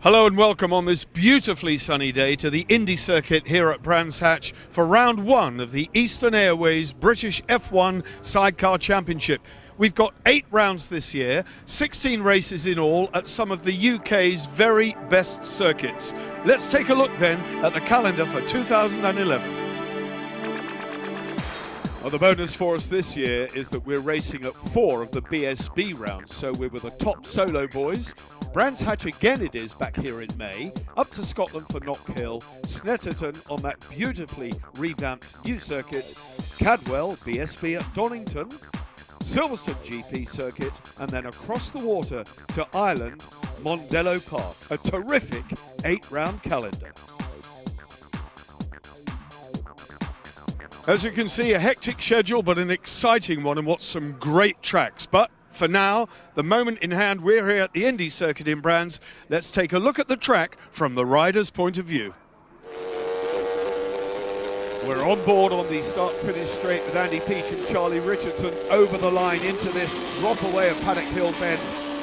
Hello and welcome on this beautifully sunny day to the Indy Circuit here at Brands Hatch for round one of the Eastern Airways British F1 Sidecar Championship. We've got 8 rounds this year, 16 races in all at some of the UK's very best circuits. Let's take a look then at the calendar for 2011. Well, the bonus for us this year is that we're racing at 4 of the BSB rounds, so we're with the top solo boys. Brands Hatch again it is back here in May, up to Scotland for Knock Hill, Snetterton on that beautifully revamped new circuit, Cadwell BSB at Donington, Silverstone GP circuit, and then across the water to Ireland, Mondello Park. A terrific 8-round calendar. As you can see, a hectic schedule, but an exciting one and what's some great tracks. But for now, the moment in hand, we're here at the Indy Circuit in Brands. Let's take a look at the track from the rider's point of view. We're on board on the start-finish straight with Andy Peach and Charlie Richardson over the line into this drop away of Paddock Hill Bend.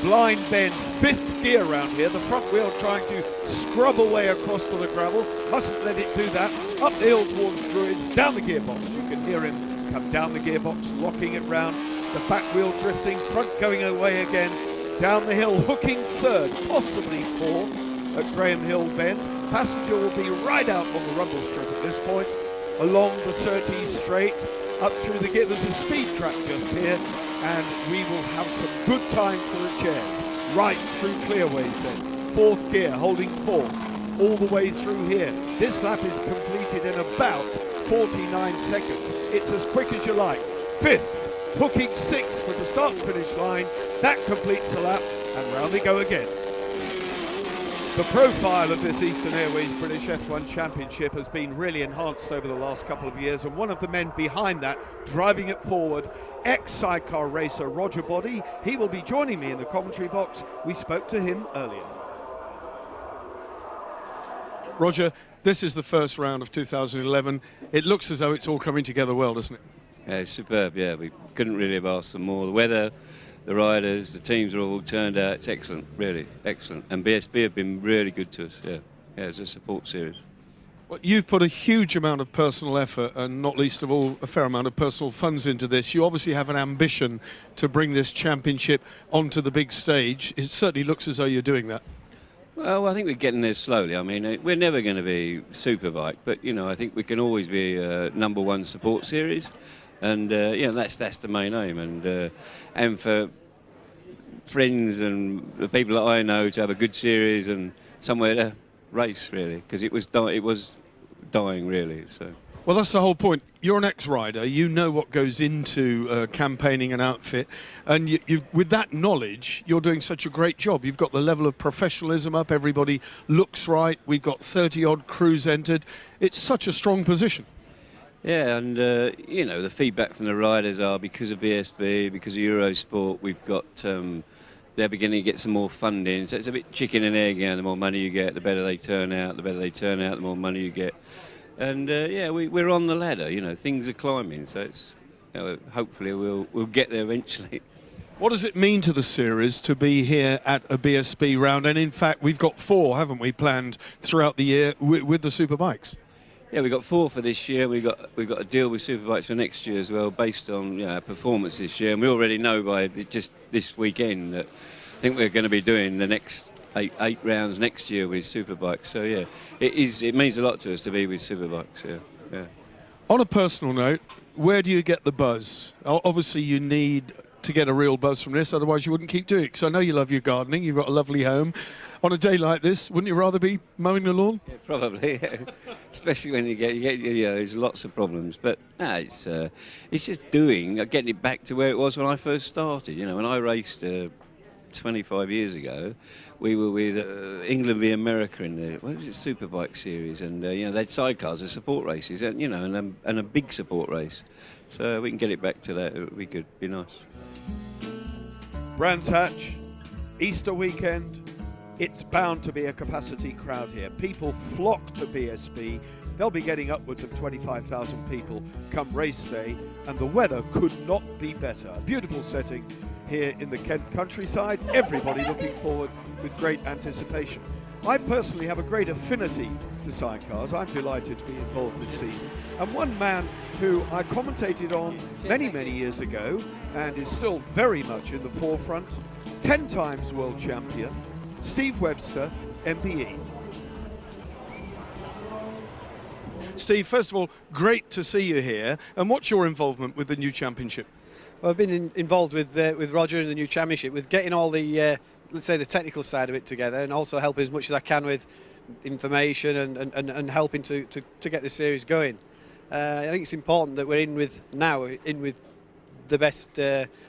Blind bend, 5th gear round here. The front wheel trying to scrub away across to the gravel. Mustn't let it do that. Up the hill towards Druids, down the gearbox. You can hear him come down the gearbox, locking it round. The back wheel drifting, front going away again. Down the hill, hooking 3rd, possibly 4th at Graham Hill Bend. Passenger will be right out on the rumble strip at this point. Along the Surtees straight, up through the gear. There's a speed track just here, and we will have some good times for the chairs. Right through Clearways then. 4th gear, holding 4th, all the way through here. This lap is completed in about 49 seconds. It's as quick as you like. 5th, hooking 6th with the start-finish line. That completes the lap, and round they go again. The profile of this Eastern Airways British F1 Championship has been really enhanced over the last couple of years, and one of the men behind that, driving it forward, ex-sidecar racer Roger Body. He will be joining me in the commentary box. We spoke to him earlier. Roger, this is the first round of 2011. It looks as though it's all coming together well, doesn't it? Yeah, it's superb, yeah. We couldn't really have asked for more. The weather, the riders, the teams are all turned out. It's excellent, really excellent. And BSB have been really good to us, yeah. Yeah, it's a support series. Well, you've put a huge amount of personal effort and not least of all a fair amount of personal funds into this. You obviously have an ambition to bring this championship onto the big stage. It certainly looks as though you're doing that. Well, I think we're getting there slowly. I mean, we're never going to be Superbike, but, you know, I think we can always be a #1 support series. And, you know, that's the main aim. And for friends and the people that I know to have a good series and somewhere to race, really, because it was dying, really. So. Well, that's the whole point. You're an ex-rider. You know what goes into campaigning an outfit. And with that knowledge, you're doing such a great job. You've got the level of professionalism up. Everybody looks right. We've got 30-odd crews entered. It's such a strong position. Yeah, and, you know, the feedback from the riders are because of BSB, because of Eurosport, we've got, they're beginning to get some more funding. So it's a bit chicken and egg, the more money you get, the better they turn out, the more money you get. And, yeah, we're on the ladder, you know, things are climbing. So it's, you know, hopefully we'll get there eventually. What does it mean to the series to be here at a BSB round? And in fact, we've got 4, haven't we, planned throughout the year with the Superbikes? Yeah, we've got 4 for this year. We've got a deal with Superbikes for next year as well, based on, you know, our performance this year. And we already know by just this weekend that I think we're going to be doing the next eight rounds next year with Superbikes. So yeah, it means a lot to us to be with Superbikes. Yeah. On a personal note, where do you get the buzz? Obviously, you need to get a real buzz from this, otherwise you wouldn't keep doing it. Because I know you love your gardening, you've got a lovely home. On a day like this, wouldn't you rather be mowing the lawn? Yeah, probably, yeah. Especially when you get, you know, there's lots of problems. But no, it's just getting it back to where it was when I first started. You know, when I raced 25 years ago, we were with England v America in the Superbike series, and you know, they had sidecars as support races, and you know, and a big support race. So we can get it back to that. It would be good, be nice. Brands Hatch, Easter weekend. It's bound to be a capacity crowd here. People flock to BSB. They'll be getting upwards of 25,000 people come race day, and the weather could not be better. A beautiful setting here in the Kent countryside. Everybody looking forward with great anticipation. I personally have a great affinity to sidecars. I'm delighted to be involved this season. And one man who I commentated on many, many years ago and is still very much in the forefront, 10 times world champion, Steve Webster, MPE. Steve, first of all, great to see you here. And what's your involvement with the new championship? Well, I've been involved with Roger in the new championship, with getting all the, let's say, the technical side of it together, and also helping as much as I can with information and helping to get the series going. I think it's important that we're in with the best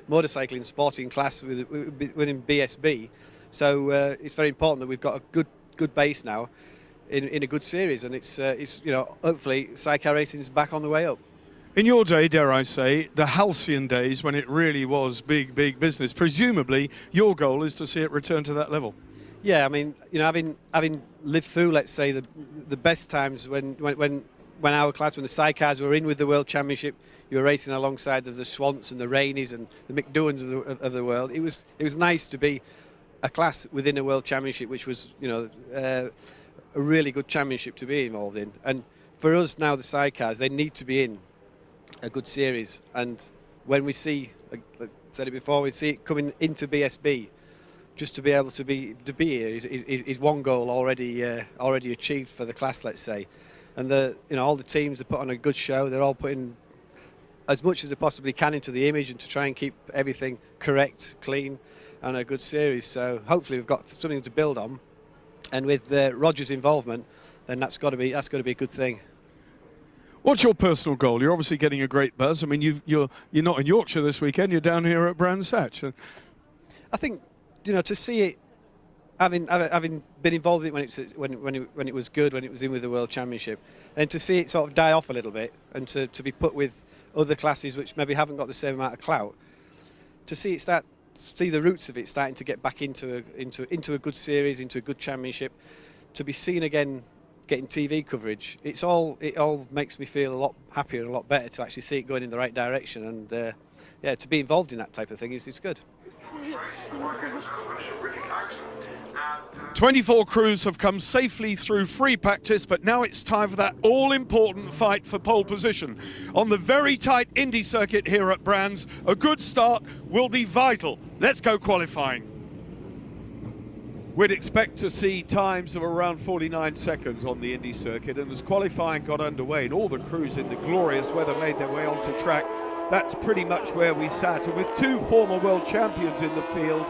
motorcycling sporting class within BSB. So it's very important that we've got a good base now in a good series, and it's hopefully sidecar racing is back on the way up. In your day, dare I say, the halcyon days when it really was big business, presumably your goal is to see it return to that level. Yeah, I mean, having lived through, let's say, the best times when our class, when the sidecars were in with the World Championship, you were racing alongside of the Swants and the Rainies and the McDowans of the world. It was nice to be a class within a World Championship, which was a really good championship to be involved in. And for us now, the sidecars, they need to be in a good series. And when we see, like I said it before, we see it coming into BSB, just to be able to be here is one goal already achieved for the class, let's say. And all the teams are put on a good show. They're all putting as much as they possibly can into the image and to try and keep everything correct, clean, and a good series. So hopefully we've got something to build on. And with Roger's involvement, then that's got to be a good thing. What's your personal goal? You're obviously getting a great buzz. I mean, you're not in Yorkshire this weekend. You're down here at Brands Hatch. I think to see it, having been involved in it when it was good, when it was in with the World Championship, and to see it sort of die off a little bit, and to be put with other classes which maybe haven't got the same amount of clout, to see the roots of it starting to get back into a good series, into a good championship, to be seen again, getting TV coverage. It all makes me feel a lot happier and a lot better to actually see it going in the right direction, and to be involved in that type of thing is good. 24 crews have come safely through free practice, but now it's time for that all-important fight for pole position. On the very tight Indy circuit here at Brands, a good start will be vital. Let's go qualifying. We'd expect to see times of around 49 seconds on the Indy circuit, and as qualifying got underway and all the crews in the glorious weather made their way onto track, that's pretty much where we sat. And with two former world champions in the field,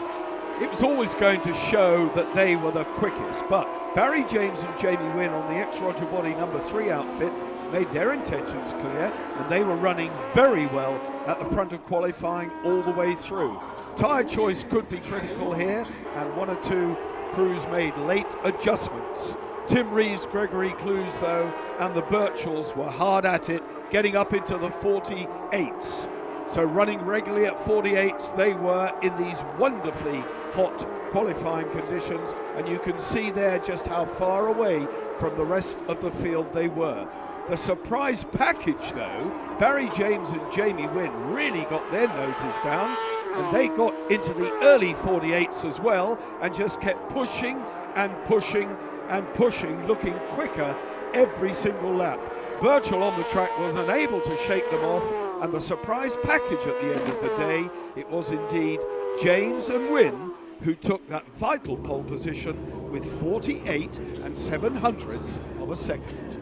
it was always going to show that they were the quickest. But Barry James and Jamie Wynn on the ex-Roger Body number 3 outfit made their intentions clear, and they were running very well at the front of qualifying all the way through. Tyre choice could be critical here, and one or two crews made late adjustments. Tim Reeves, Gregory Clues though, and the Birchalls were hard at it, getting up into the 48s. So running regularly at 48s, they were in these wonderfully hot qualifying conditions, and you can see there just how far away from the rest of the field they were. The surprise package though, Barry James and Jamie Wynn really got their noses down, and they got into the early 48s as well, and just kept pushing and pushing and pushing, looking quicker every single lap. Birchall on the track was unable to shake them off, and the surprise package at the end of the day, it was indeed James and Wynn who took that vital pole position with 48 7/100ths of a second.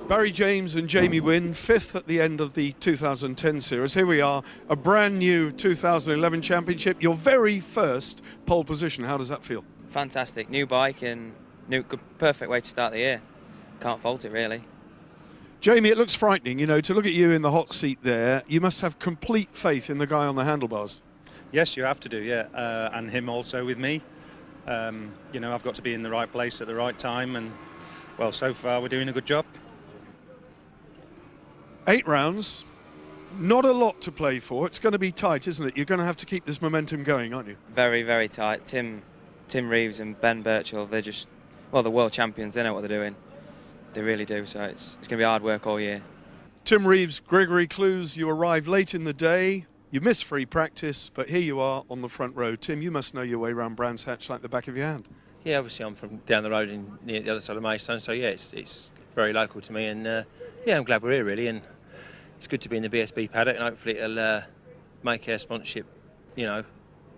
Barry James and Jamie Wynn, 5th at the end of the 2010 series. Here we are, a brand new 2011 championship, your very first pole position. How does that feel? Fantastic, new bike and perfect way to start the year. Can't fault it really. Jamie, it looks frightening, to look at you in the hot seat there. You must have complete faith in the guy on the handlebars. Yes, you have to do, yeah, and him also with me. I've got to be in the right place at the right time, and well, so far we're doing a good job. 8 rounds, not a lot to play for. It's going to be tight, isn't it? You're going to have to keep this momentum going, aren't you? Very, very tight. Tim Reeves and Ben Birchall, they're just, the world champions. They know what they're doing. They really do, so it's going to be hard work all year. Tim Reeves, Gregory Clues, you arrived late in the day. You missed free practice, but here you are on the front row. Tim, you must know your way around Brands Hatch like the back of your hand. Yeah, obviously I'm from down the road near the other side of Maidstone, so yeah, it's very local to me, and yeah, I'm glad we're here really, and it's good to be in the BSB paddock, and hopefully it'll make our sponsorship,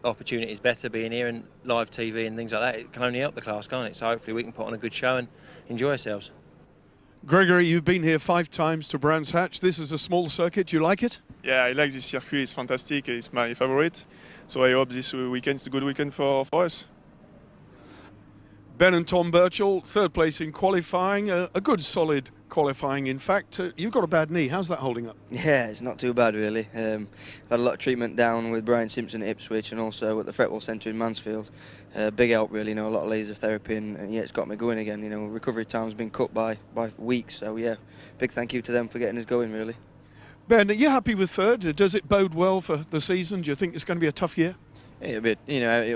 opportunities better being here, and live TV and things like that. It can only help the class, can't it? So hopefully we can put on a good show and enjoy ourselves. Gregory, you've been here 5 times to Brands Hatch. This is a small circuit. Do you like it? Yeah, I like this circuit. It's fantastic. It's my favorite. So I hope this weekend is a good weekend for us. Ben and Tom Birchall, 3rd place in qualifying. A good, solid qualifying, in fact. You've got a bad knee. How's that holding up? Yeah, it's not too bad, really. Had a lot of treatment down with Brian Simpson at Ipswich and also at the Fretwell Centre in Mansfield. Big help, really. A lot of laser therapy, and yeah, it's got me going again. Recovery time's been cut by weeks. So yeah, big thank you to them for getting us going, really. Ben, are you happy with 3rd? Does it bode well for the season? Do you think it's going to be a tough year? It'll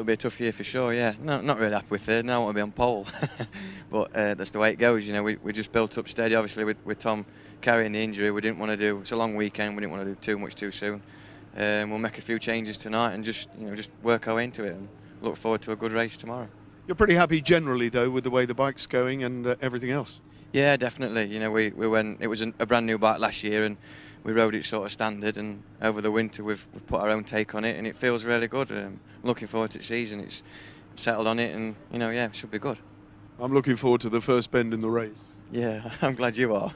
be a tough year for sure. Yeah, not really happy with 3rd. Now I want to be on pole, but that's the way it goes. We just built up steady. Obviously, with Tom carrying the injury, we didn't want to do. It's a long weekend. We didn't want to do too much too soon. We'll make a few changes tonight and just work our way into it and look forward to a good race tomorrow. You're pretty happy generally, though, with the way the bike's going and everything else? Yeah, definitely. We went. It was a brand new bike last year, and we rode it sort of standard. And over the winter, we've put our own take on it, and it feels really good. I'm looking forward to the season. It's settled on it, and yeah, it should be good. I'm looking forward to the first bend in the race. Yeah, I'm glad you are.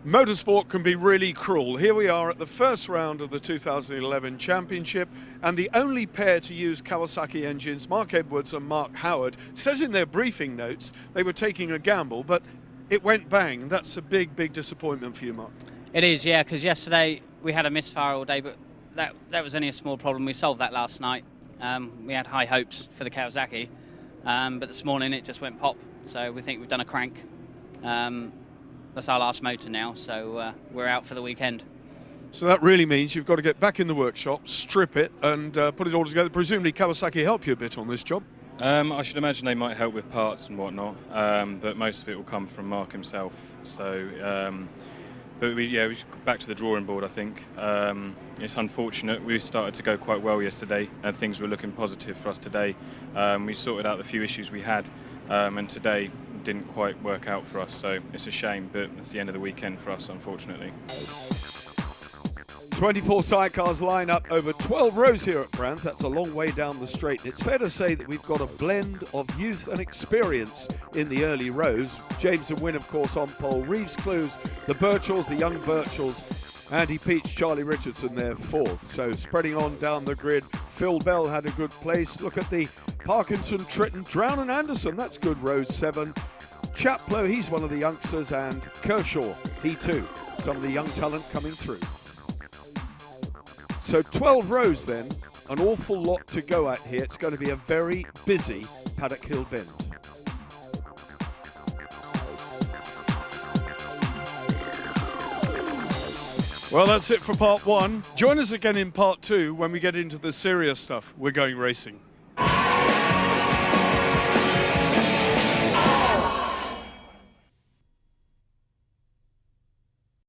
Motorsport can be really cruel. Here we are at the first round of the 2011 championship, and the only pair to use Kawasaki engines, Mark Edwards and Mark Howard, says in their briefing notes they were taking a gamble, but it went bang. That's a big, big disappointment for you, Mark. It is, yeah, because yesterday we had a misfire all day, but that was only a small problem. We solved that last night. We had high hopes for the Kawasaki, but this morning it just went pop, so we think we've done a crank. That's our last motor now, so we're out for the weekend. So that really means you've got to get back in the workshop, strip it, and put it all together. Presumably Kawasaki help you a bit on this job? I should imagine they might help with parts and whatnot, but most of it will come from Mark himself. So, but we back to the drawing board, I think. It's unfortunate. We started to go quite well yesterday, and things were looking positive for us today. We sorted out the few issues we had, and today didn't quite work out for us, so it's a shame, but it's the end of the weekend for us, unfortunately. 24 sidecars line up over 12 rows here at Brands. That's a long way down the straight. It's fair to say that we've got a blend of youth and experience in the early rows. James and Wynne, of course, on pole. Reeves Clues, the Birchalls, the young Birchalls. Andy Peach, Charlie Richardson there 4th. So spreading on down the grid. Phil Bell had a good place. Look at the Parkinson, Tritton, Drown and Anderson. That's good, rows 7. Chaplow, he's one of the youngsters, and Kershaw, he too. Some of the young talent coming through. So 12 rows then, an awful lot to go at here. It's going to be a very busy Paddock Hill Bend. Well, that's it for part 1. Join us again in part 2 when we get into the serious stuff. We're going racing.